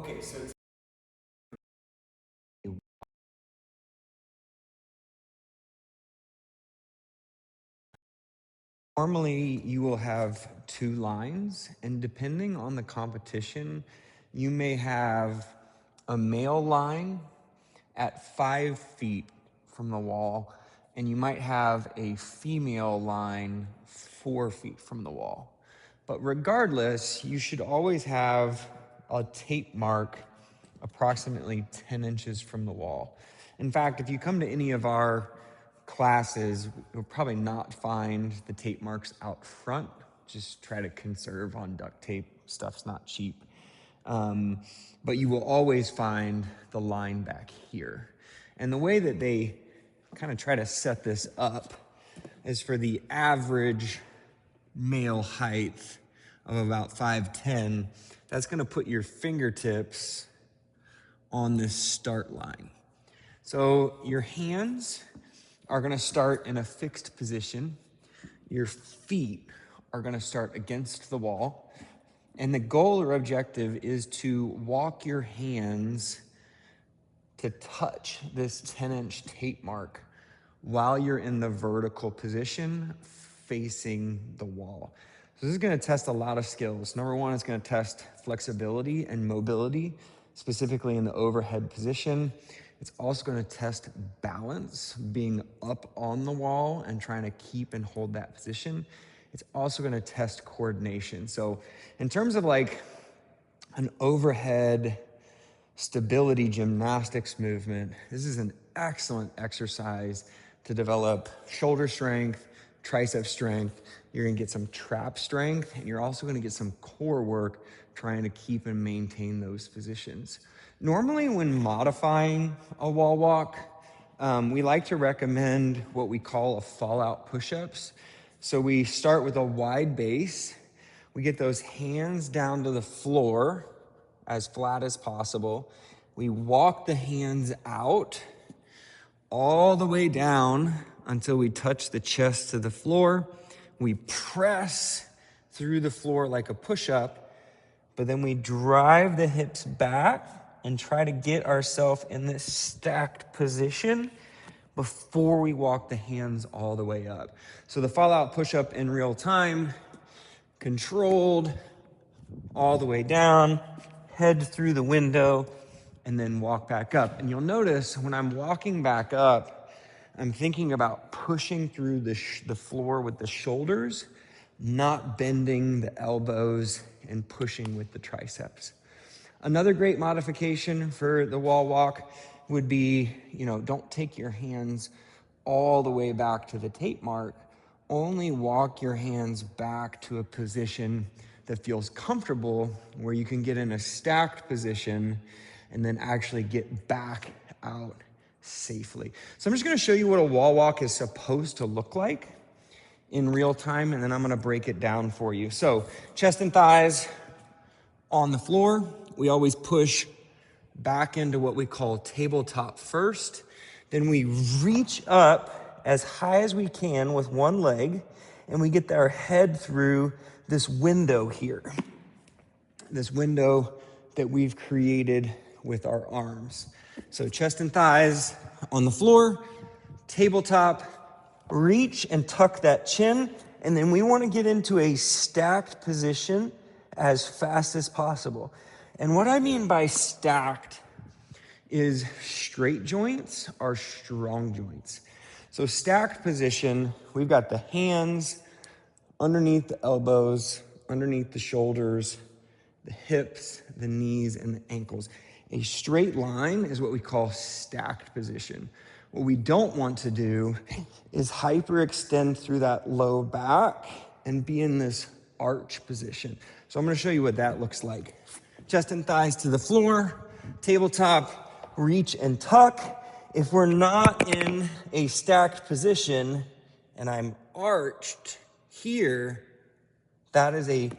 Okay, so normally you will have two lines, and depending on the competition, you may have a male line at 5 feet from the wall, and you might have a female line 4 feet from the wall. But regardless, you should always have a tape mark approximately 10 inches from the wall. In fact, if you come to any of our classes, you'll probably not find the tape marks out front. Just try to conserve on duct tape. Stuff's not cheap. But you will always find the line back here. And the way that they kind of try to set this up is for the average male height of about 5'10", that's going to put your fingertips on this start line. So your hands are going to start in a fixed position. Your feet are going to start against the wall. And the goal or objective is to walk your hands to touch this 10-inch tape mark while you're in the vertical position facing the wall. So this is going to test a lot of skills. Number one, it's going to test flexibility and mobility, specifically in the overhead position. It's also going to test balance, being up on the wall and trying to keep and hold that position. It's also going to test coordination. So in terms of like an overhead stability gymnastics movement, this is an excellent exercise to develop shoulder strength, tricep strength. You're going to get some trap strength, and you're also going to get some core work trying to keep and maintain those positions. Normally when modifying a wall walk, we like to recommend what we call a fallout push-ups. So we start with a wide base. We get those hands down to the floor as flat as possible. We walk the hands out all the way down until we touch the chest to the floor. We press through the floor like a push-up, but then we drive the hips back and try to get ourselves in this stacked position before we walk the hands all the way up. So the fallout push-up in real time, controlled, all the way down, head through the window, and then walk back up. And you'll notice when I'm walking back up, I'm thinking about pushing through the floor with the shoulders, not bending the elbows and pushing with the triceps. Another great modification for the wall walk would be, don't take your hands all the way back to the tape mark. Only walk your hands back to a position that feels comfortable, where you can get in a stacked position and then actually get back out safely. So I'm just going to show you what a wall walk is supposed to look like in real time, and then I'm going to break it down for you. So chest and thighs on the floor. We always push back into what we call tabletop first. Then we reach up as high as we can with one leg, and we get our head through this window here. This window that we've created with our arms. So chest and thighs on the floor, tabletop, reach and tuck that chin, and then we want to get into a stacked position as fast as possible. And what I mean by stacked is straight joints are strong joints. So stacked position, we've got the hands underneath the elbows, underneath the shoulders, the hips, the knees, and the ankles. A straight line is what we call stacked position. What we don't want to do is hyperextend through that low back and be in this arch position. So I'm going to show you what that looks like. Chest and thighs to the floor, tabletop, reach and tuck. If we're not in a stacked position and I'm arched here, that is a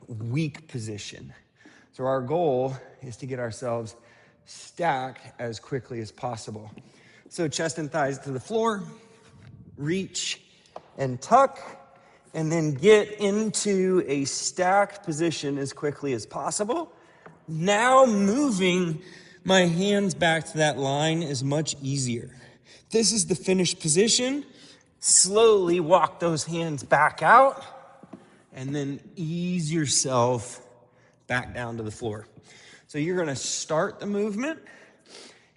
weak position. So our goal is to get ourselves stacked as quickly as possible. So chest and thighs to the floor, reach and tuck, and then get into a stacked position as quickly as possible. Now moving my hands back to that line is much easier. This is the finished position. Slowly walk those hands back out and then ease yourself back down to the floor. So you're gonna start the movement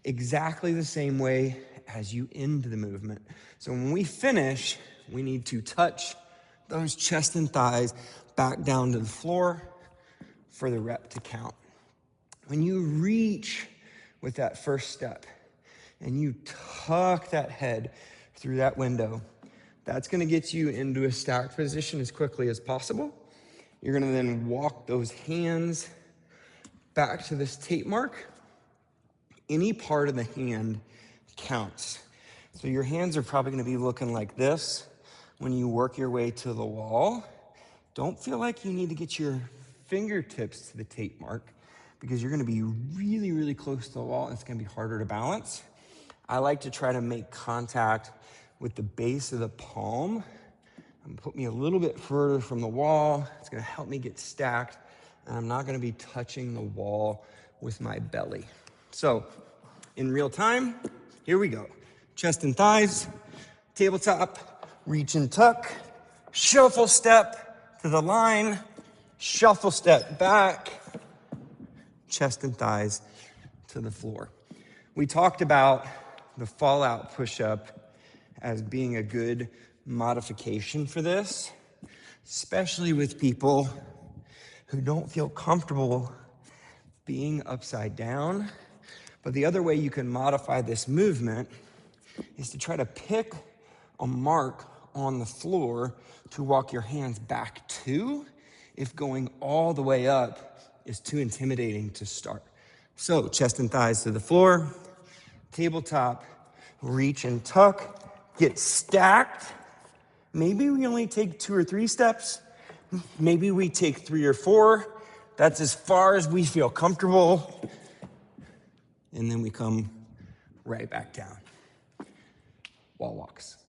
exactly the same way as you end the movement. So when we finish, we need to touch those chest and thighs back down to the floor for the rep to count. When you reach with that first step and you tuck that head through that window, that's gonna get you into a stacked position as quickly as possible. You're gonna then walk those hands back to this tape mark. Any part of the hand counts. So your hands are probably gonna be looking like this when you work your way to the wall. Don't feel like you need to get your fingertips to the tape mark because you're gonna be really, really close to the wall and it's gonna be harder to balance. I like to try to make contact with the base of the palm and put me a little bit further from the wall. It's gonna help me get stacked and I'm not gonna be touching the wall with my belly. So in real time, here we go. Chest and thighs, tabletop, reach and tuck, shuffle step to the line, shuffle step back, chest and thighs to the floor. We talked about the fallout push-up as being a good modification for this, especially with people who don't feel comfortable being upside down. But the other way you can modify this movement is to try to pick a mark on the floor to walk your hands back to if going all the way up is too intimidating to start. So chest and thighs to the floor, tabletop, reach and tuck, get stacked. Maybe we only take 2 or 3 steps. Maybe we take 3 or 4. That's as far as we feel comfortable. And then we come right back down. Wall walks.